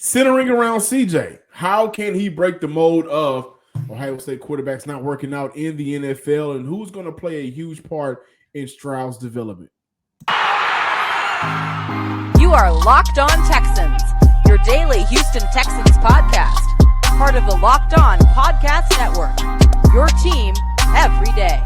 Centering around CJ, how can he break the mold of Ohio State quarterbacks not working out in the NFL, and who's going to play a huge part in Stroud's development? You are Locked On Texans, your daily Houston Texans podcast, part of the Locked On Podcast Network, your team every day.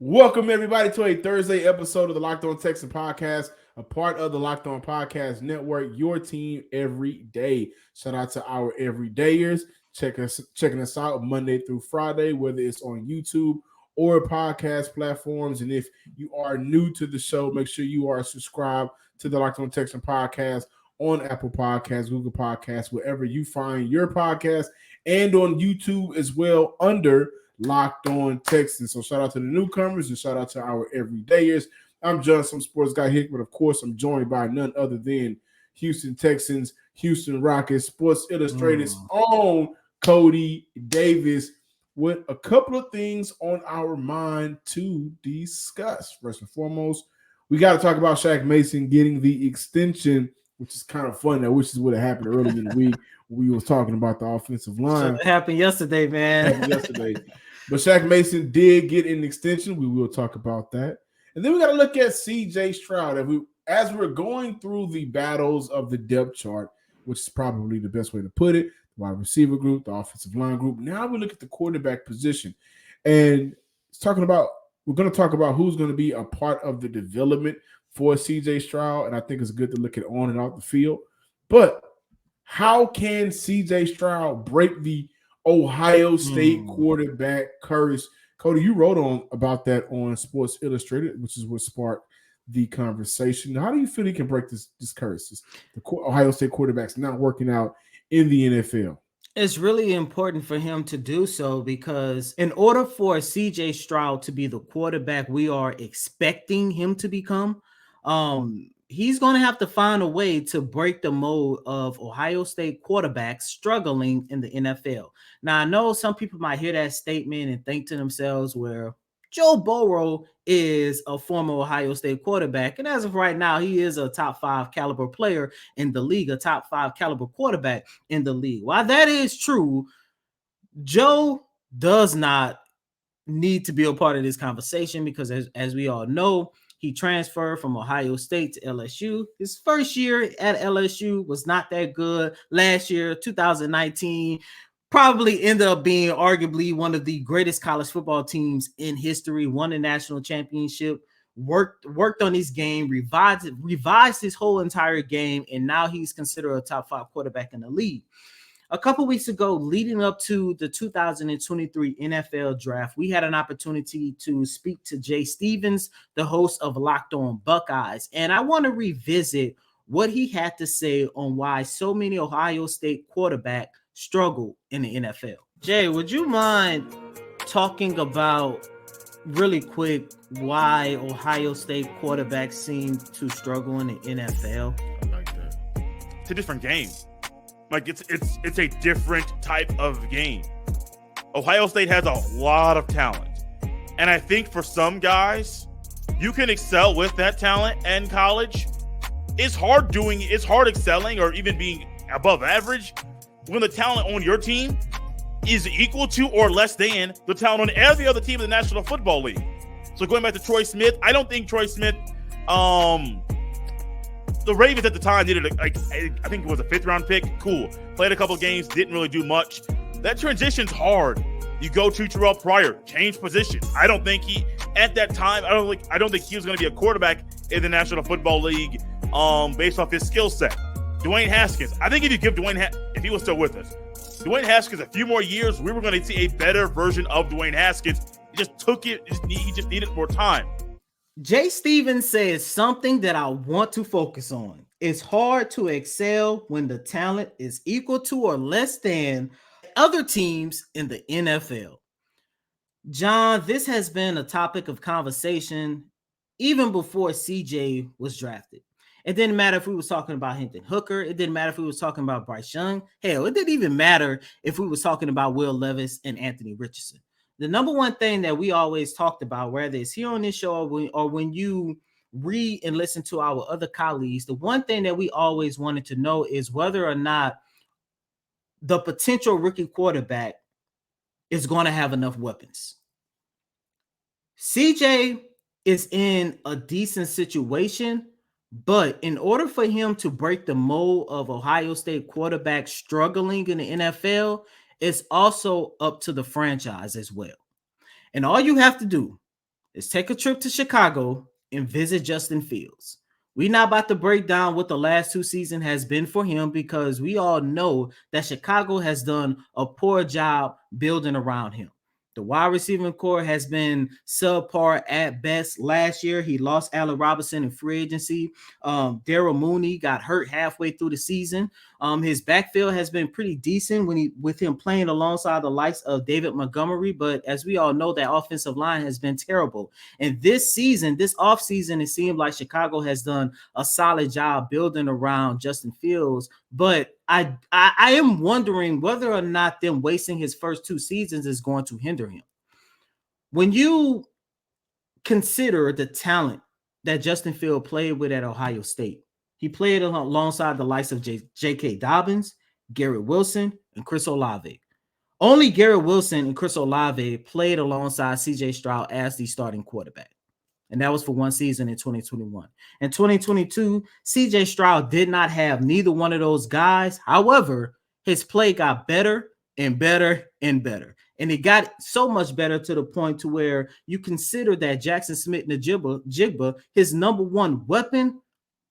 Welcome, everybody, to a Thursday episode of the Locked On Texan podcast, a part of the Locked On Podcast Network, your team every day. Shout out to our everydayers checking us out Monday through Friday, whether it's on YouTube or podcast platforms. And if you are new to the show, make sure you are subscribed to the Locked On Texan podcast on Apple Podcasts, Google Podcasts, wherever you find your podcast, and on YouTube as well under Locked On Texans. So shout out to the newcomers and shout out to our everydayers. I'm John, some sports guy Hickman. Of course, I'm joined by none other than Houston Texans, Houston Rockets, Sports Illustrated's own Cody Davis, with a couple of things on our mind to discuss. First and foremost, we got to talk about Shaq Mason getting the extension, which is kind of fun. I wish this would have happened early in the week. We was talking about the offensive line. It happened yesterday, man. But Shaq Mason did get an extension. We will talk about that. And then we got to look at CJ Stroud. As we're going through the battles of the depth chart, which is probably the best way to put it, the wide receiver group, the offensive line group. Now we look at the quarterback position. And we're going to talk about who's going to be a part of the development for CJ Stroud. And I think it's good to look at on and off the field. But how can CJ Stroud break the Ohio State quarterback curse? Cody, you wrote about that on Sports Illustrated, which is what sparked the conversation. How do you feel he can break this curse? The Ohio State quarterback's not working out in the NFL. It's really important for him to do so because in order for CJ Stroud to be the quarterback we are expecting him to become, he's going to have to find a way to break the mold of Ohio State quarterbacks struggling in the NFL. Now, I know some people might hear that statement and think to themselves, well, Joe Burrow is a former Ohio State quarterback. And as of right now, he is a top 5 caliber player in the league, a top 5 caliber quarterback in the league. While that is true, Joe does not need to be a part of this conversation because as we all know, he transferred from Ohio State to LSU. His first year at LSU was not that good. Last year, 2019, probably ended up being arguably one of the greatest college football teams in history, won a national championship, worked on his game, revised his whole entire game, and now he's considered a top 5 quarterback in the league. A couple weeks ago, leading up to the 2023 NFL draft, we had an opportunity to speak to Jay Stevens, the host of Locked On Buckeyes. And I want to revisit what he had to say on why so many Ohio State quarterbacks struggle in the NFL. Jay, would you mind talking about really quick why Ohio State quarterbacks seem to struggle in the NFL? I like that. It's a different game. Like it's a different type of game. Ohio State has a lot of talent. And I think for some guys, you can excel with that talent in college. It's hard excelling or even being above average when the talent on your team is equal to or less than the talent on every other team in the National Football League. So going back to Troy Smith, I don't think Troy Smith, the Ravens at the time needed I think it was a 5th round pick. Cool. Played a couple games, didn't really do much. That transition's hard. You go to Terrell Pryor, change position. I don't think he at that time, I don't think he was going to be a quarterback in the National Football League based off his skill set. Dwayne Haskins. I think if you give if he was still with us, Dwayne Haskins a few more years, we were going to see a better version of Dwayne Haskins. He just needed more time. Jay Stevens says something that I want to focus on. It's hard to excel when the talent is equal to or less than other teams in the NFL. John, this has been a topic of conversation even before CJ was drafted. It didn't matter if we was talking about Hendon Hooker. It didn't matter if we was talking about Bryce Young. Hell, it didn't even matter if we was talking about Will Levis and Anthony Richardson. the number one thing that we always talked about, whether it's here on this show or when you read and listen to our other colleagues, the one thing that we always wanted to know is whether or not the potential rookie quarterback is going to have enough weapons. CJ is in a decent situation, but in order for him to break the mold of Ohio State quarterback struggling in the NFL, it's also up to the franchise as well. And all you have to do is take a trip to Chicago and visit Justin Fields. We're not about to break down what the last 2 seasons has been for him because we all know that Chicago has done a poor job building around him. The wide receiving core has been subpar at best. Last year, he lost Allen Robinson in free agency. Darryl Mooney got hurt halfway through the season. His backfield has been pretty decent with him playing alongside the likes of David Montgomery. But as we all know, that offensive line has been terrible. And this offseason, it seemed like Chicago has done a solid job building around Justin Fields. But I am wondering whether or not them wasting his first 2 seasons is going to hinder him. When you consider the talent that Justin Fields played with at Ohio State, he played alongside the likes of J.K. Dobbins, Garrett Wilson, and Chris Olave. Only Garrett Wilson and Chris Olave played alongside CJ Stroud as the starting quarterback. And that was for 1 season in 2021. In 2022, CJ Stroud did not have neither one of those guys. However, his play got better and better and better. And it got so much better to the point to where you consider that Jackson Smith-Njigba, his number one weapon,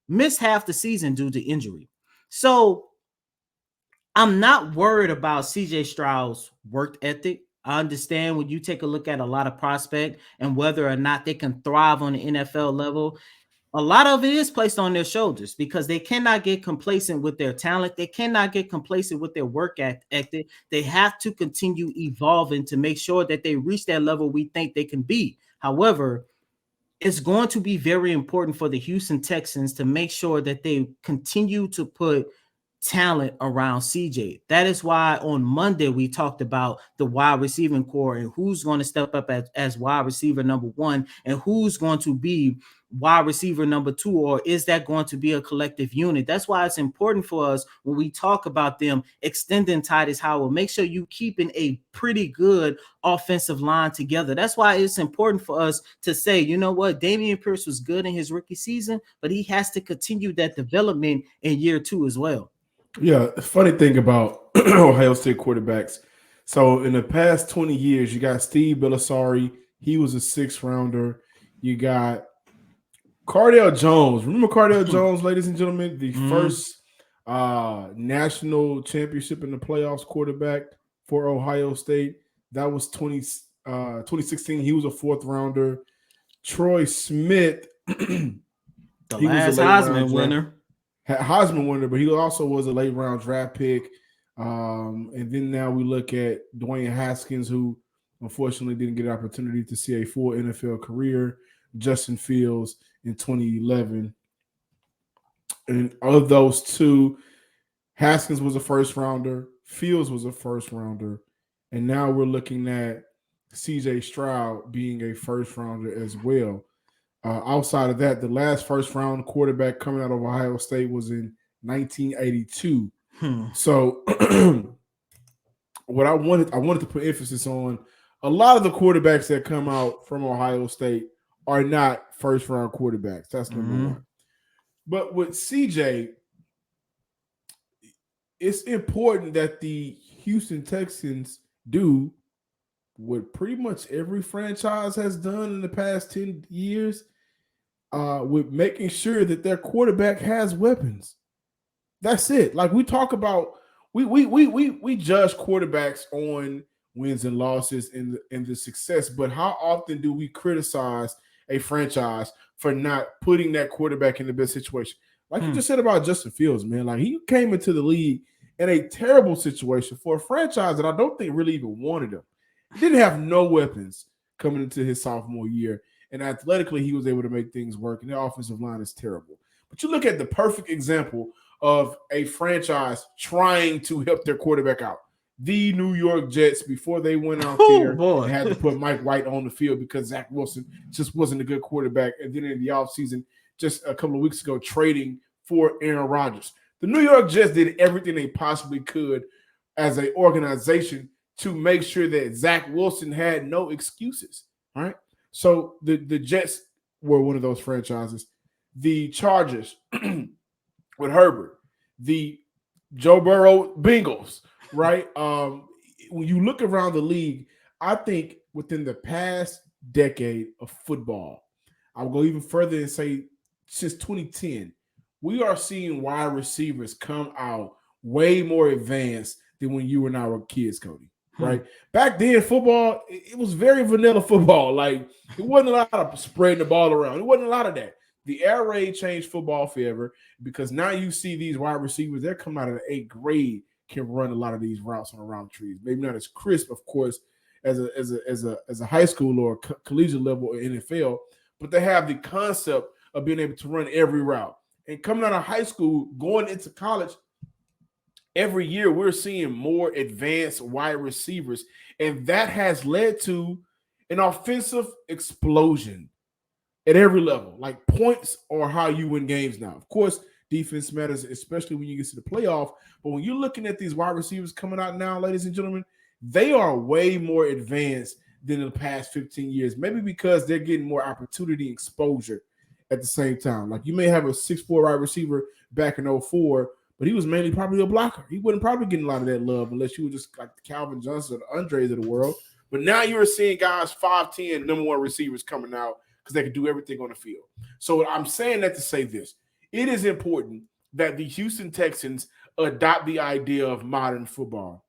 missed half the season due to injury. So I'm not worried about CJ Stroud's work ethic. I understand when you take a look at a lot of prospects and whether or not they can thrive on the NFL level, a lot of it is placed on their shoulders because they cannot get complacent with their talent. They cannot get complacent with their work ethic. They have to continue evolving to make sure that they reach that level we think they can be. However, it's going to be very important for the Houston Texans to make sure that they continue to put talent around CJ. That is why on Monday we talked about the wide receiving core and who's going to step up as wide receiver number 1 and who's going to be wide receiver number 2, or is that going to be a collective unit? That's why it's important for us when we talk about them extending Titus Howard. Make sure you keeping a pretty good offensive line together. That's why it's important for us to say, you know what, Dameon Pierce was good in his rookie season, but he has to continue that development in year 2 as well. Yeah, the funny thing about Ohio State quarterbacks. So in the past 20 years, you got Steve Belisari. He was a 6th rounder. You got Cardale Jones. Remember Cardale Jones, ladies and gentlemen? The first national championship in the playoffs quarterback for Ohio State. That was 2016. He was a 4th rounder. Troy Smith. The last Heisman winner. Heisman winner, but he also was a late round draft pick. And then now we look at Dwayne Haskins, who unfortunately didn't get an opportunity to see a full NFL career. Justin Fields in 2011. And of those 2, Haskins was a 1st rounder, Fields was a 1st rounder, and now we're looking at CJ Stroud being a 1st rounder as well. Outside of that, the last 1st round quarterback coming out of Ohio State was in 1982. So what I wanted to put emphasis on, a lot of the quarterbacks that come out from Ohio State are not 1st round quarterbacks. That's number 1. But with CJ, it's important that the Houston Texans do what pretty much every franchise has done in the past 10 years, with making sure that their quarterback has weapons. That's it. Like we talk about, we judge quarterbacks on wins and losses and the success, but how often do we criticize a franchise for not putting that quarterback in the best situation? Like you just said about Justin Fields, man. Like he came into the league in a terrible situation for a franchise that I don't think really even wanted him. He didn't have no weapons coming into his sophomore year, and athletically he was able to make things work, and their offensive line is terrible. But you look at the perfect example of a franchise trying to help their quarterback out. the New York Jets before they went out Oh, there boy. and had to put Mike White on the field because Zach Wilson just wasn't a good quarterback. And then in the offseason, just a couple of weeks ago, trading for Aaron Rodgers. The New York Jets did everything they possibly could as an organization to make sure that Zach Wilson had no excuses. All right. So the Jets were one of those franchises. The Chargers with Herbert, the Joe Burrow Bengals, right? When you look around the league, I think within the past decade of football, I'll go even further and say since 2010, we are seeing wide receivers come out way more advanced than when you and I were kids, Cody. Right? Back then, football, it was very vanilla football. Like, it wasn't a lot of spreading the ball around. It wasn't a lot of that. The air raid changed football forever because now you see these wide receivers, they're coming out of the 8th grade, can run a lot of these routes on the route trees. Maybe not as crisp, of course, as a high school or collegiate level or NFL, but they have the concept of being able to run every route. And coming out of high school, going into college, every year we're seeing more advanced wide receivers, and that has led to an offensive explosion at every level. Like, points are how you win games now. Of course, defense matters, especially when you get to the playoff. But when you're looking at these wide receivers coming out now, ladies and gentlemen, they are way more advanced than in the past 15 years, maybe because they're getting more opportunity and exposure at the same time. Like, you may have a 6'4" wide receiver back in 2004, but he was mainly probably a blocker. He wasn't probably getting a lot of that love unless you were just like the Calvin Johnson or the Andres of the world. But now you're seeing guys 5'10", number one receivers coming out because they can do everything on the field. So I'm saying that to say this. It is important that the Houston Texans adopt the idea of modern football.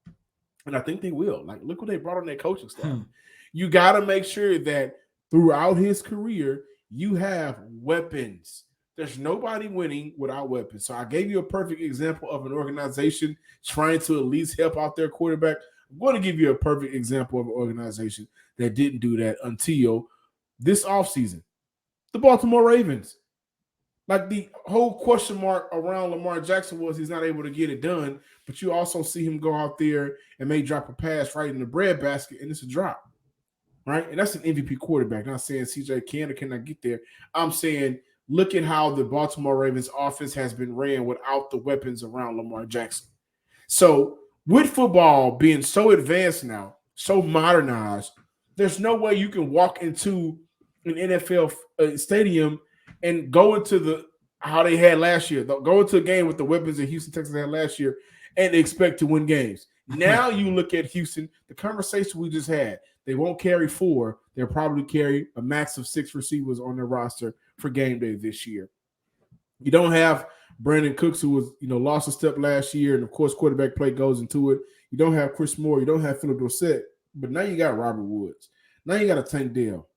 And I think they will. Like, look what they brought on their coaching staff. You got to make sure that throughout his career, you have weapons. There's nobody winning without weapons. So I gave you a perfect example of an organization trying to at least help out their quarterback. I'm going to give you a perfect example of an organization that didn't do that until this offseason. The Baltimore Ravens. Like, the whole question mark around Lamar Jackson was he's not able to get it done, but you also see him go out there and may drop a pass right in the breadbasket, and it's a drop, right? And that's an MVP quarterback. Not saying CJ can or cannot get there. I'm saying look at how the Baltimore Ravens offense has been ran without the weapons around Lamar Jackson. So with football being so advanced now, so modernized, there's no way you can walk into an NFL stadium and go into how they had last year. Go into a game with the weapons that Houston Texans had last year and expect to win games. Now you look at Houston, the conversation we just had, they won't carry 4. They'll probably carry a max of 6 receivers on their roster for game day this year. You don't have Brandon Cooks, who was, lost a step last year, and of course quarterback play goes into it. You don't have Chris Moore. You don't have Philip Dorsett, but now you got Robert Woods. Now you got a Tank Dell.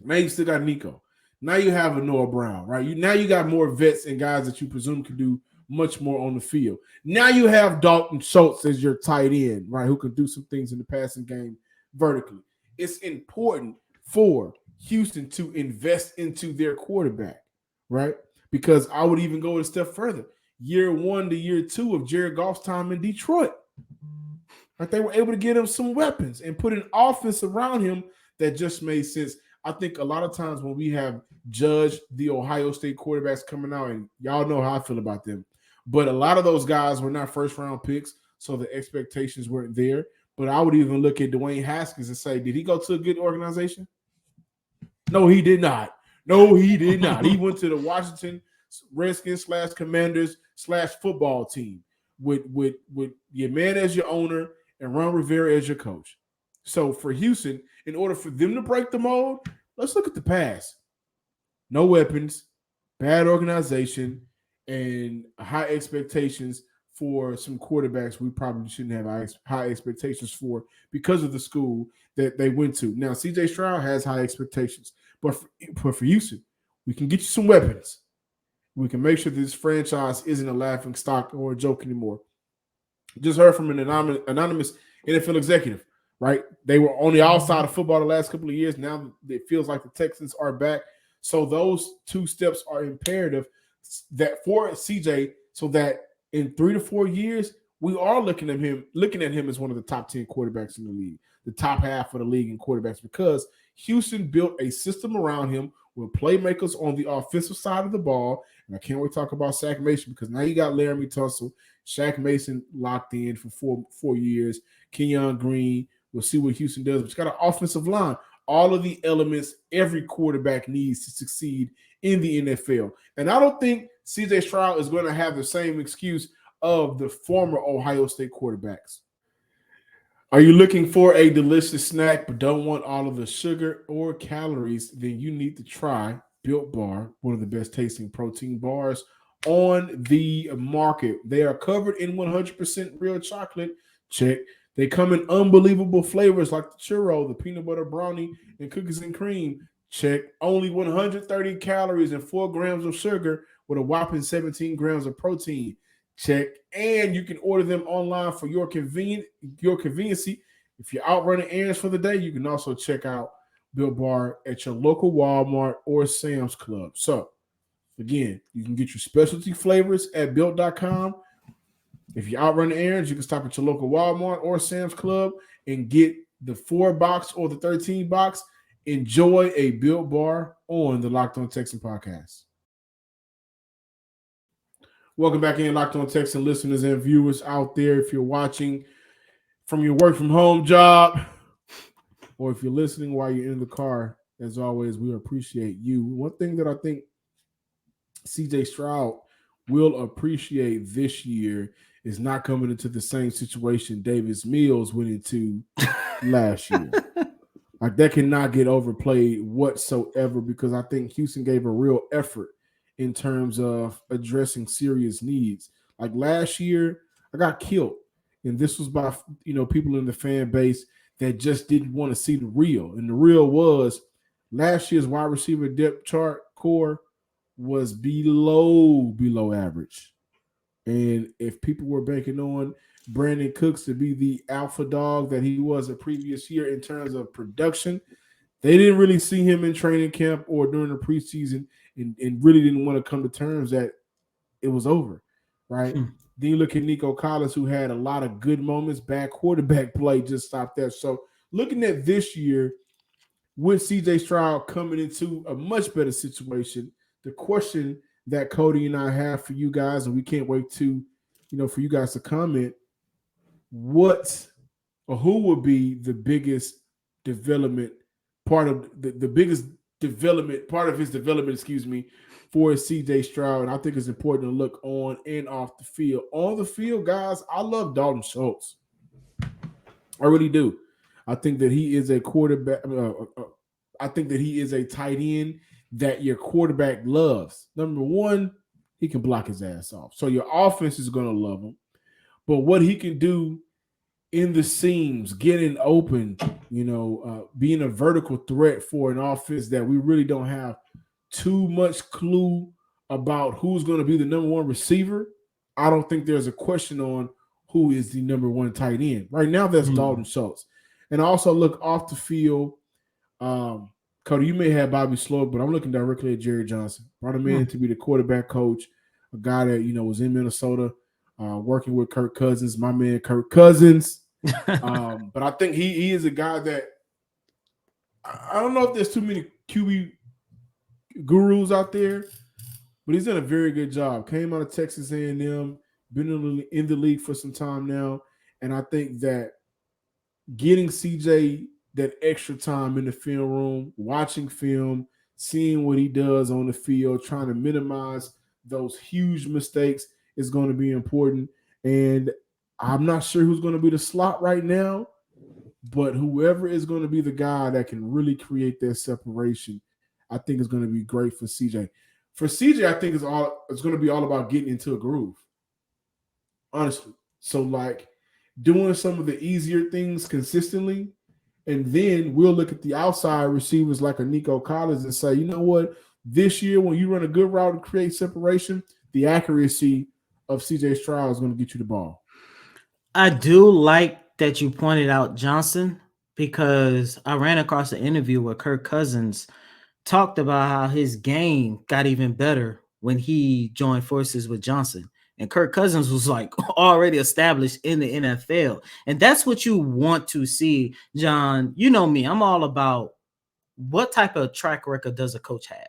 Now you still got Nico. Now you have a Noah Brown, right? Now you got more vets and guys that you presume can do much more on the field. Now you have Dalton Schultz as your tight end, right, who can do some things in the passing game vertically. It's important for Houston to invest into their quarterback, right? Because I would even go a step further. Year 1 to year 2 of Jared Goff's time in Detroit, right? They were able to get him some weapons and put an offense around him that just made sense. I think a lot of times when we have judged the Ohio State quarterbacks coming out, and y'all know how I feel about them, but a lot of those guys were not first-round picks, so the expectations weren't there. But I would even look at Dwayne Haskins and say, did he go to a good organization? No, he did not. No, he did not. He went to the Washington Redskins / Commanders / football team with your man as your owner and Ron Rivera as your coach. So for Houston, in order for them to break the mold, let's look at the past. No weapons, bad organization, and high expectations for some quarterbacks we probably shouldn't have high expectations for because of the school that they went to. Now, CJ Stroud has high expectations, but for Houston, we can get you some weapons. We can make sure this franchise isn't a laughing stock or a joke anymore. Just heard from an anonymous NFL executive. Right? They were on the outside of football the last couple of years. Now it feels like the Texans are back. So those 2 steps are imperative that for CJ, so that in 3 to 4 years, we are looking at him as one of the top 10 quarterbacks in the league, the top half of the league in quarterbacks, because Houston built a system around him with playmakers on the offensive side of the ball. And I can't wait to talk about Shaq Mason, because now you got Laramie Tunsil, Shaq Mason locked in for four years, Kenyon Green. We'll see what Houston does. But you got an offensive line. All of the elements every quarterback needs to succeed in the NFL. And I don't think CJ Stroud is going to have the same excuse of the former Ohio State quarterbacks. Are you looking for a delicious snack but don't want all of the sugar or calories? Then you need to try Built Bar, one of the best tasting protein bars on the market. They are covered in 100% real chocolate. Check. They come in unbelievable flavors like the churro, the peanut butter brownie, and cookies and cream. Check. Only 130 calories and 4 grams of sugar with a whopping 17 grams of protein. Check. And you can order them online for your convenience. If you're out running errands for the day, you can also check out Built Bar at your local Walmart or Sam's Club. So, again, you can get your specialty flavors at Built.com. If you're out running errands, you can stop at your local Walmart or Sam's Club and get the 4-box or the 13-box. Enjoy a Built Bar on the Locked On Texan podcast. Welcome back in, Locked On Texan listeners and viewers out there. If you're watching from your work from home job, or if you're listening while you're in the car, as always, we appreciate you. One thing that I think CJ Stroud will appreciate this year is not coming into the same situation Davis Mills went into last year. Like, that cannot get overplayed whatsoever, because I think Houston gave a real effort in terms of addressing serious needs. Like last year, I got killed, and this was by people in the fan base that just didn't want to see the real. And the real was last year's wide receiver depth chart core was below average. And if people were banking on Brandon Cooks to be the alpha dog that he was a previous year in terms of production, they didn't really see him in training camp or during the preseason, and really didn't want to come to terms that it was over, right? Then you look at Nico Collins, who had a lot of good moments. Bad quarterback play just stopped there. So looking at this year, with CJ Stroud coming into a much better situation, the question that Cody and I have for you guys, and we can't wait to, for you guys to comment, what or who would be the biggest development part of the biggest development part of his development, for CJ Stroud? And I think it's important to look on and off the field. On the field, guys, I love Dalton Schultz. I really do. I think that he is a quarterback. I think that he is a tight end that your quarterback loves. Number one, he can block his ass off. So your offense is going to love him. But what he can do in the seams, getting open, being a vertical threat for an offense that we really don't have too much clue about who's going to be the number one receiver. I don't think there's a question on who is the number one tight end. Right now, that's Dalton Schultz. And also look off the field. Cody, you may have Bobby Sloak, but I'm looking directly at Jerry Johnson. Brought him in to be the quarterback coach, a guy that, was in Minnesota, working with Kirk Cousins, my man Kirk Cousins. But I think he is a guy that I don't know if there's too many QB gurus out there, but he's done a very good job. Came out of Texas A&M, been in the league for some time now, and I think that getting CJ that extra time in the film room, watching film, seeing what he does on the field, trying to minimize those huge mistakes is going to be important. And I'm not sure who's going to be the slot right now, but whoever is going to be the guy that can really create that separation, I think is going to be great for CJ. For CJ, I think it's going to be all about getting into a groove, honestly. So, like, doing some of the easier things consistently, and then we'll look at the outside receivers like a Nico Collins and say, you know what, this year when you run a good route to create separation, the accuracy of CJ Stroud is going to get you the ball. I do like that you pointed out Johnson, because I ran across an interview where Kirk Cousins talked about how his game got even better when he joined forces with Johnson. And Kirk Cousins was like already established in the NFL. And that's what you want to see, John. You know me, I'm all about what type of track record does a coach have?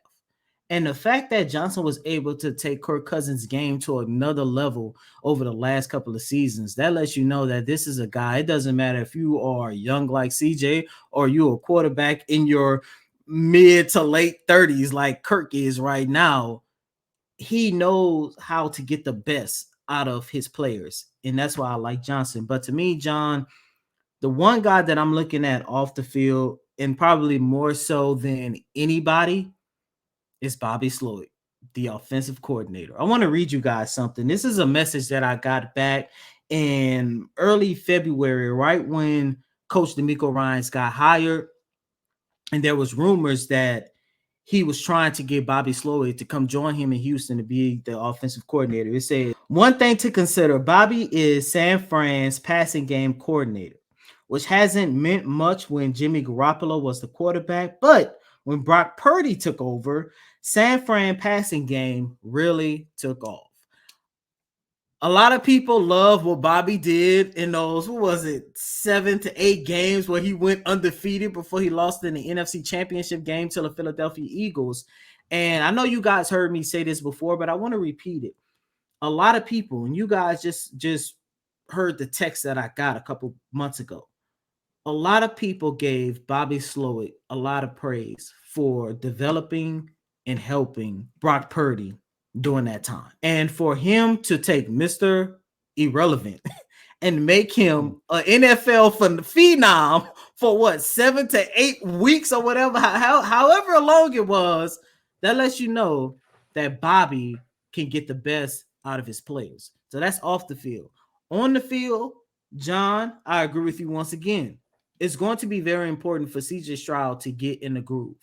And the fact that Johnson was able to take Kirk Cousins' game to another level over the last couple of seasons, that lets you know that this is a guy. It doesn't matter if you are young like CJ or you're a quarterback in your mid to late 30s like Kirk is right now. He knows how to get the best out of his players. And that's why I like Johnson. But to me, John, the one guy that I'm looking at off the field, and probably more so than anybody, is Bobby Sloyd, the offensive coordinator. I want to read you guys something. This is a message that I got back in early February, right when Coach DeMeco Ryans got hired. And there was rumors that he was trying to get Bobby Sloyd to come join him in Houston to be the offensive coordinator. It said, one thing to consider, Bobby is San Fran's passing game coordinator, which hasn't meant much when Jimmy Garoppolo was the quarterback. But when Brock Purdy took over, San Fran passing game really took off. A lot of people love what Bobby did in those, 7 to 8 games where he went undefeated before he lost in the NFC Championship game to the Philadelphia Eagles. And I know you guys heard me say this before, but I want to repeat it. A lot of people, and you guys just heard the text that I got a couple months ago. A lot of people gave Bobby Sloyd a lot of praise for developing and helping Brock Purdy during that time. And for him to take Mr. Irrelevant and make him an NFL phenom for 7 to 8 weeks or whatever, however long it was, that lets you know that Bobby can get the best out of his players. So that's off the field. On the field, John, I agree with you once again. It's going to be very important for CJ Stroud to get in the groove.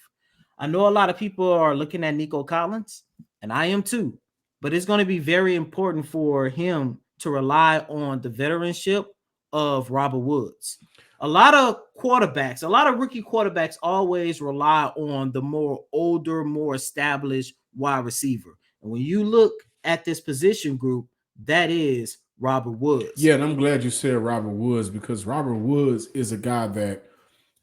I know a lot of people are looking at Nico Collins, and I am too, but it's going to be very important for him to rely on the veteranship of Robert Woods. A lot of rookie quarterbacks always rely on the more older, more established wide receiver. And when you look at this position group, that is Robert Woods. Yeah, and I'm glad you said Robert Woods, because Robert Woods is a guy that,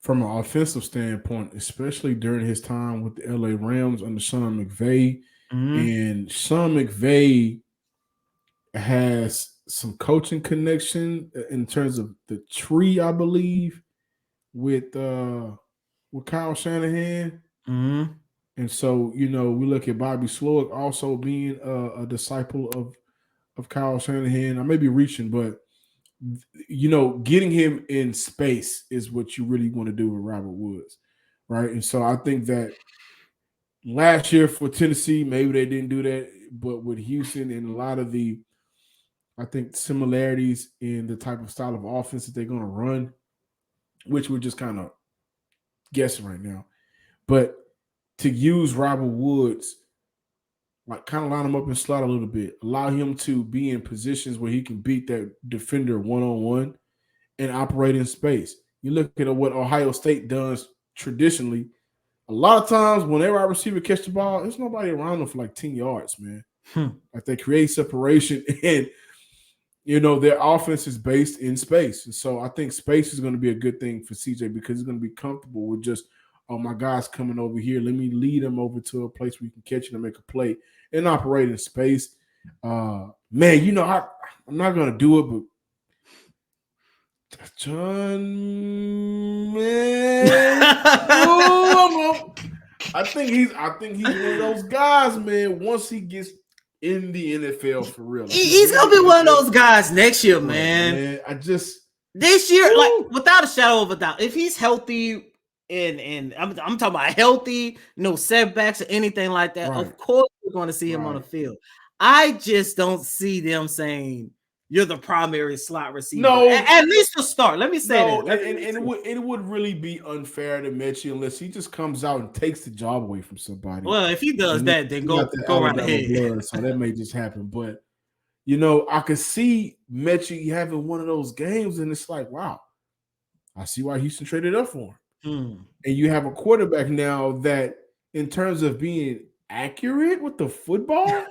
from an offensive standpoint, especially during his time with the LA Rams under Sean McVay, and Sean McVay has some coaching connection in terms of the tree, I believe, with Kyle Shanahan. And so, we look at Bobby Sloyd also being a disciple of Kyle Shanahan. I may be reaching, but getting him in space is what you really want to do with Robert Woods, right? And so I think that last year for Tennessee, maybe they didn't do that, but with Houston and a lot of the, I think, similarities in the type of style of offense that they're going to run, which we're just kind of guessing right now, but to use Robert Woods, like kind of line him up and slot a little bit, allow him to be in positions where he can beat that defender one-on-one and operate in space. You look at what Ohio State does traditionally. A lot of times when their wide receiver catch the ball, there's nobody around them for like 10 yards, man. Like they create separation, and their offense is based in space. And so I think space is going to be a good thing for CJ, because he's going to be comfortable with just, oh, my guy's coming over here. Let me lead him over to a place where he can catch it and make a play and operate in space. Man, I'm not going to do it, but John, man. I think he's one of those guys, man, once he gets in the NFL for real. Like, he's going to be one of those guys next year, man. This year, like, without a shadow of a doubt, if he's healthy, and I'm talking about healthy, no setbacks or anything like that, right, of course we're going to see him on the field. I just don't see them saying you're the primary slot receiver. No, at least to start. Let me say that. It would really be unfair to Mechie unless he just comes out and takes the job away from somebody. Well, if he does that, then go right ahead. Blood, so that may just happen. But I could see Mechie having one of those games, and it's like, wow, I see why Houston traded up for him. And you have a quarterback now that, in terms of being accurate with the football,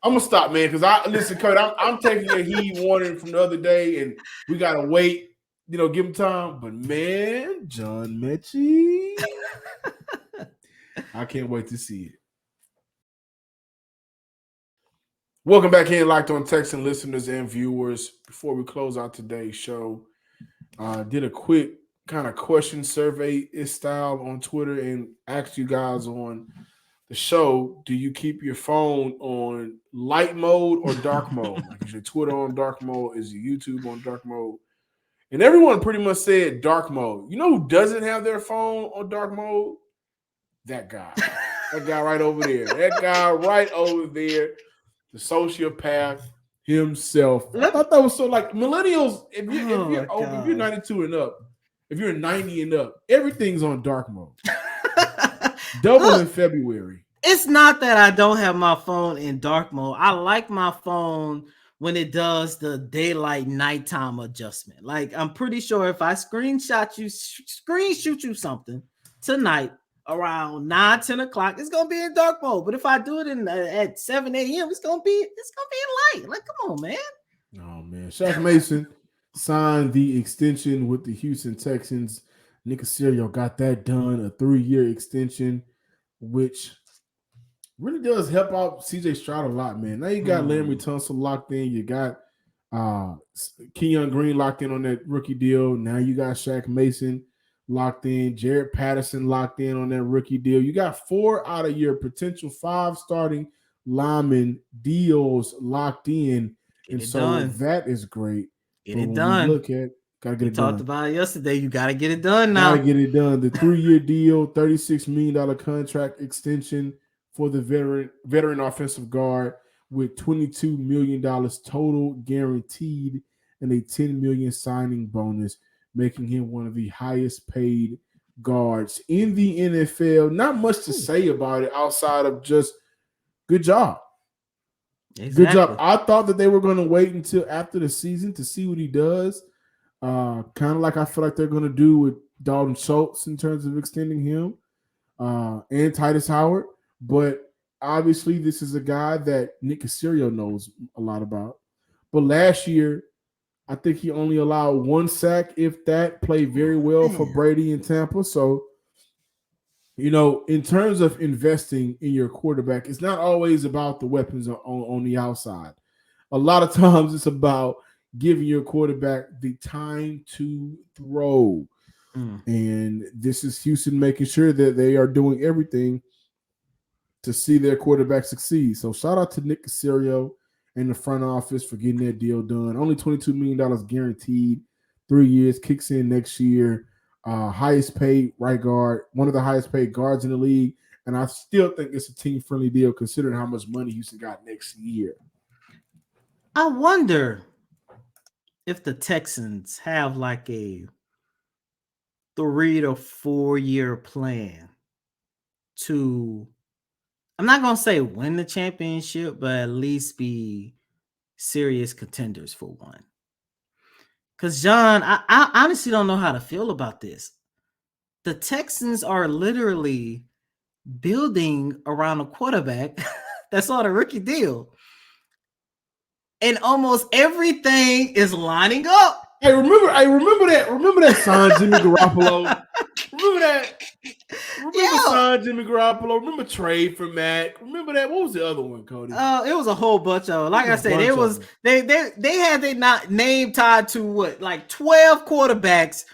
I'm gonna stop, man, because listen, Kurt. I'm taking your heat warning from the other day, and we gotta wait. Give him time. But man, John Mechie, I can't wait to see it. Welcome back in, Locked On Texan listeners and viewers. Before we close out today's show, did a quick kind of question survey style on Twitter and asked you guys on the show, do you keep your phone on light mode or dark mode? Like, is your Twitter on dark mode? Is your YouTube on dark mode? And everyone pretty much said dark mode. You know who doesn't have their phone on dark mode? That guy. That guy right over there. That guy right over there. The sociopath himself. I thought that was so like millennials. If you're 92 and up, if you're 90 and up, everything's on dark mode. Double in February. It's not that I don't have my phone in dark mode. I like my phone when it does the daylight nighttime adjustment. Like, I'm pretty sure if I screenshot you something tonight around 9-10 o'clock, it's gonna be in dark mode. But if I do it at 7 a.m., it's gonna be in light. Like, come on, man. Oh man, Shaq Mason signed the extension with the Houston Texans. Nick Caserio got that done, a 3-year extension, which really does help out CJ Stroud a lot, man. Now you got Laremy Tunsil locked in. You got Kenyon Green locked in on that rookie deal. Now you got Shaq Mason locked in. Jared Patterson locked in on that rookie deal. You got 4 out of your potential 5 starting lineman deals locked in. And so that is great. Get it done. Look at gotta get it done. Talked about it yesterday. You gotta get it done now. Gotta get it done. The 3-year deal, $36 million contract extension for the veteran offensive guard with $22 million total guaranteed and a $10 million signing bonus, making him one of the highest paid guards in the NFL. Not much to say about it outside of just good job. Exactly. Good job. I thought that they were going to wait until after the season to see what he does. Kind of like I feel like they're going to do with Dalton Schultz in terms of extending him and Titus Howard. But obviously this is a guy that Nick Caserio knows a lot about. But last year, I think he only allowed 1 sack, if that, played very well for Brady in Tampa. So, in terms of investing in your quarterback, it's not always about the weapons on the outside. A lot of times it's about giving your quarterback the time to throw. And this is Houston making sure that they are doing everything to see their quarterback succeed. So shout out to Nick Caserio and the front office for getting that deal done. Only $22 million guaranteed, 3 years, kicks in next year. Highest paid right guard, one of the highest paid guards in the league. And I still think it's a team-friendly deal considering how much money Houston got next year. I wonder if the Texans have like a 3 to 4 year plan to, I'm not going to say win the championship, but at least be serious contenders for one. Because, John, I honestly don't know how to feel about this. The Texans are literally building around a quarterback that's on a rookie deal. And almost everything is lining up. Hey, remember that sign Jimmy Garoppolo? Remember that? Sign Jimmy Garoppolo? Remember trade for Mac? Remember that? What was the other one, Cody? It was a whole bunch of them. Like I said, it was they had their not name tied to what, like 12 quarterbacks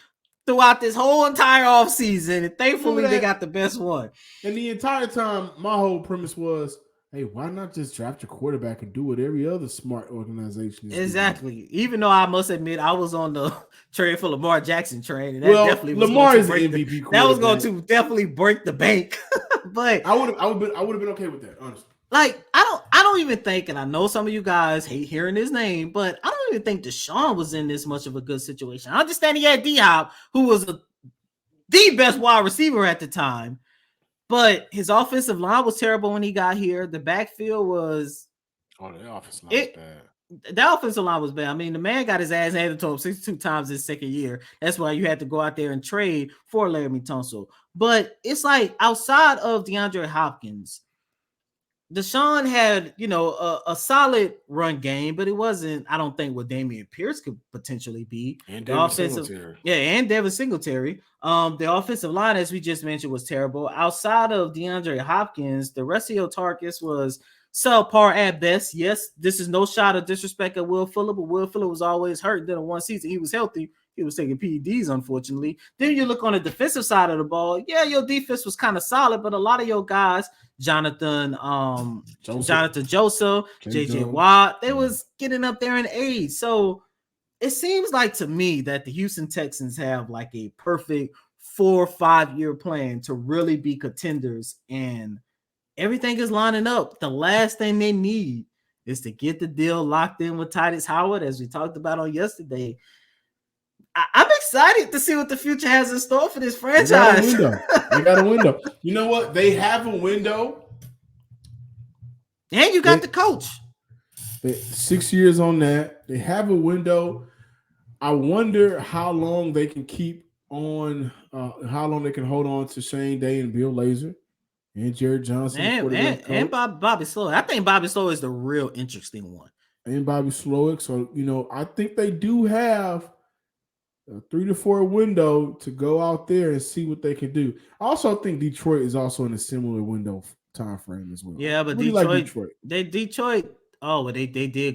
throughout this whole entire offseason. And thankfully they got the best one. And the entire time, my whole premise was, hey, why not just draft your quarterback and do what every other smart organization is exactly doing? Even though I must admit I was on the trade for Lamar Jackson train, and that definitely was Lamar is the MVP quarterback. That was going to definitely break the bank. But I would have been okay with that, honestly. Like, I don't even think, and I know some of you guys hate hearing his name, but I don't even think Deshaun was in this much of a good situation. I understand he had D-Hop, who was the best wide receiver at the time. But his offensive line was terrible when he got here. The backfield was... Oh, the offensive line was bad. The offensive line was bad. I mean, the man got his ass handed to him 62 times his second year. That's why you had to go out there and trade for Laremy Tunsil. But it's like, outside of DeAndre Hopkins, Deshaun had, a solid run game, but it wasn't, I don't think, what Dameon Pierce could potentially be. And The Devin offensive, Singletary. and Devin Singletary. The offensive line, as we just mentioned, was terrible. Outside of DeAndre Hopkins, the rest of your targets was subpar at best. Yes, this is no shot of disrespect at Will Fuller, but Will Fuller was always hurt. Then in one season, he was healthy. He was taking PEDs, unfortunately. Then you look on the defensive side of the ball. Yeah, your defense was kind of solid, but a lot of your guys, Jonathan Joseph, JJ Watt, they was getting up there in age. So it seems like to me that the Houston Texans have like a perfect 4 or 5 year plan to really be contenders, and everything is lining up. The last thing they need is to get the deal locked in with Titus Howard, as we talked about on yesterday. I'm excited to see what the future has in store for this franchise. They got a window. You know what? They have a window. And you got the coach. 6 years on that. They have a window. I wonder how long they can keep on, how long they can hold on to Shane Day and Bill Lazor and Jared Johnson. And Bobby Slowick. I think Bobby Slowick is the real interesting one. And Bobby Slowick. So, I think they do have a 3 to 4 window to go out there and see what they can do. I also think Detroit is also in a similar window time frame as well. Yeah, but Detroit. They did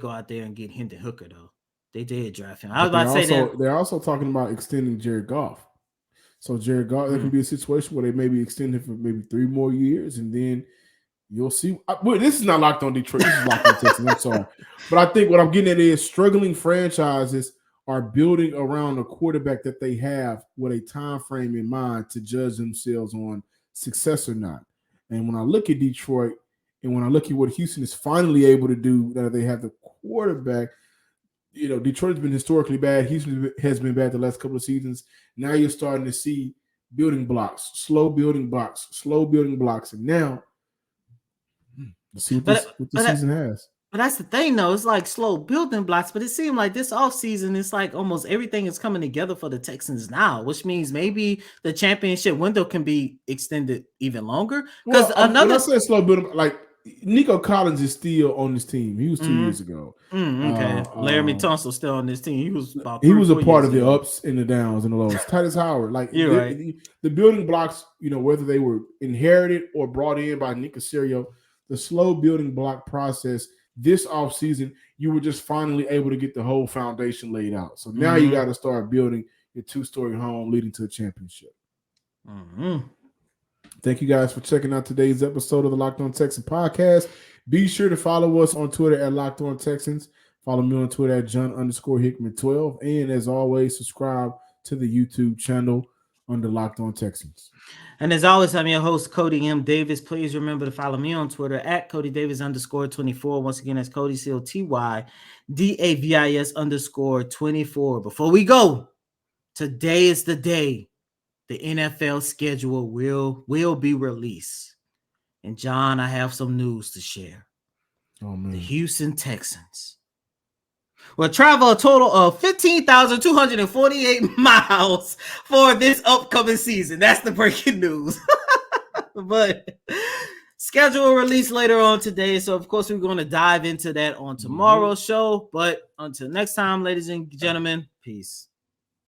go out there and get Hendon Hooker though. They did draft him. I was about to say that they're also talking about extending Jared Goff. So Jared Goff, there can be a situation where they maybe extend him for maybe 3 more years, and then you'll see. This is not locked on Detroit. This is locked on Texas. I'm sorry, but I think what I'm getting at is struggling franchises are building around a quarterback that they have with a time frame in mind to judge themselves on success or not. And when I look at Detroit and when I look at what Houston is finally able to do, that they have the quarterback, Detroit's been historically bad. Houston has been bad the last couple of seasons. Now you're starting to see building blocks, slow building blocks. And now let's see what this season has. But that's the thing, though. It's like slow building blocks, but it seemed like this offseason, it's like almost everything is coming together for the Texans now, which means maybe the championship window can be extended even longer. Because when I say slow building, like Nico Collins is still on this team. He was 2 years ago. Okay. Laramie Tunsil still on this team. He was a part of the ups and the downs and the lows. Titus Howard, like the building blocks, whether they were inherited or brought in by Nick Caserio, the slow building block process. This offseason, you were just finally able to get the whole foundation laid out. So now you got to start building your 2-story home leading to a championship. Thank you guys for checking out today's episode of the Locked On Texans podcast. Be sure to follow us on Twitter at Locked On Texans. Follow me on Twitter at John_Hickman12. And as always, subscribe to the YouTube channel under Locked On Texans. And as always, I'm your host, Cody M. Davis. Please remember to follow me on Twitter at CodyDavis_24. Once again, that's Cody COTYDAVIS_24. Before we go, today is the day the NFL schedule will be released. And John, I have some news to share. Oh, man. The Houston Texans will travel a total of 15,248 miles for this upcoming season. That's the breaking news. But schedule release later on today. So, of course, we're going to dive into that on tomorrow's show. But until next time, ladies and gentlemen, peace.